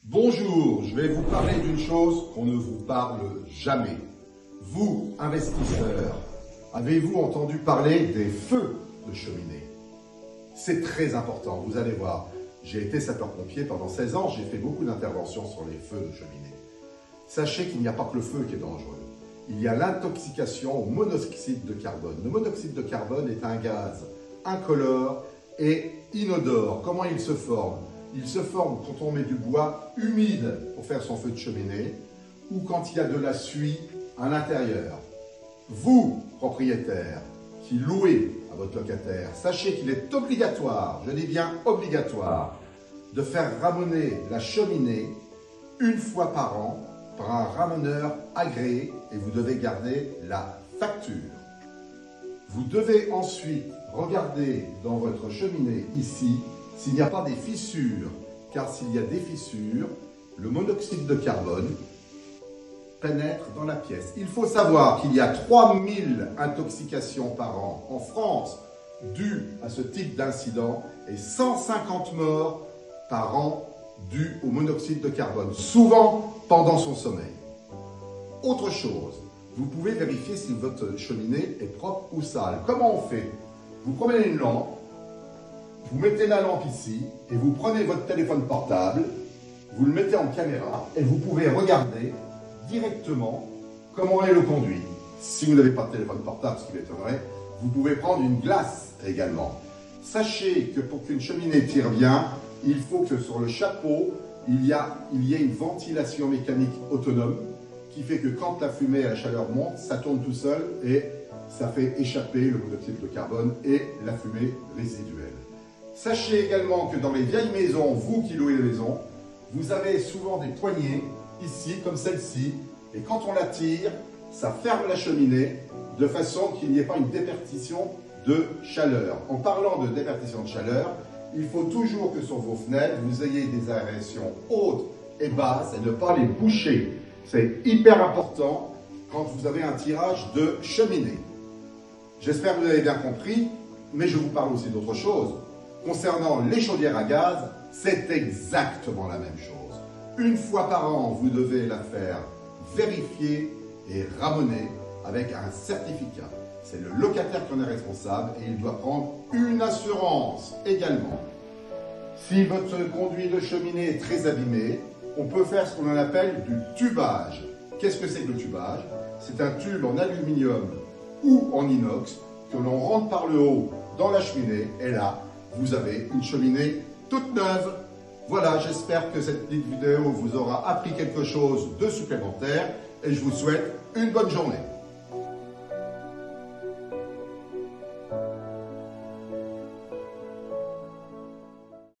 Bonjour, je vais vous parler d'une chose qu'on ne vous parle jamais. Vous, investisseurs, avez-vous entendu parler des feux de cheminée? C'est très important, vous allez voir. J'ai été sapeur-pompier pendant 16 ans, j'ai fait beaucoup d'interventions sur les feux de cheminée. Sachez qu'il n'y a pas que le feu qui est dangereux. Il y a l'intoxication au monoxyde de carbone. Le monoxyde de carbone est un gaz incolore et inodore. Comment il se forme? Il se forme quand on met du bois humide pour faire son feu de cheminée ou quand il y a de la suie à l'intérieur. Vous, propriétaire, qui louez à votre locataire, sachez qu'il est obligatoire, je dis bien obligatoire, de faire ramoner la cheminée une fois par an par un ramoneur agréé et vous devez garder la facture. Vous devez ensuite regarder dans votre cheminée ici s'il n'y a pas des fissures, car s'il y a des fissures, le monoxyde de carbone pénètre dans la pièce. Il faut savoir qu'il y a 3000 intoxications par an en France dues à ce type d'incident et 150 morts par an dues au monoxyde de carbone, souvent pendant son sommeil. Autre chose, vous pouvez vérifier si votre cheminée est propre ou sale. Comment on fait? Vous prenez une lampe, vous mettez la lampe ici et vous prenez votre téléphone portable, vous le mettez en caméra et vous pouvez regarder directement comment est le conduit. Si vous n'avez pas de téléphone portable, ce qui m'étonnerait, vous pouvez prendre une glace également. Sachez que pour qu'une cheminée tire bien, il faut que sur le chapeau, il y ait une ventilation mécanique autonome qui fait que quand la fumée et la chaleur montent, ça tourne tout seul et ça fait échapper le monoxyde de carbone et la fumée résiduelle. Sachez également que dans les vieilles maisons, vous qui louez les maisons, vous avez souvent des poignées ici, comme celle-ci, et quand on la tire, ça ferme la cheminée de façon qu'il n'y ait pas une déperdition de chaleur. En parlant de déperdition de chaleur, il faut toujours que sur vos fenêtres, vous ayez des aérations hautes et basses et ne pas les boucher. C'est hyper important quand vous avez un tirage de cheminée. J'espère que vous avez bien compris, mais je vous parle aussi d'autre chose. Concernant les chaudières à gaz, c'est exactement la même chose. Une fois par an, vous devez la faire vérifier et ramoner avec un certificat. C'est le locataire qui en est responsable et il doit prendre une assurance également. Si votre conduit de cheminée est très abîmé, on peut faire ce qu'on appelle du tubage. Qu'est-ce que c'est que le tubage? C'est un tube en aluminium ou en inox que l'on rentre par le haut dans la cheminée et là, vous avez une cheminée toute neuve. Voilà, j'espère que cette petite vidéo vous aura appris quelque chose de supplémentaire et je vous souhaite une bonne journée.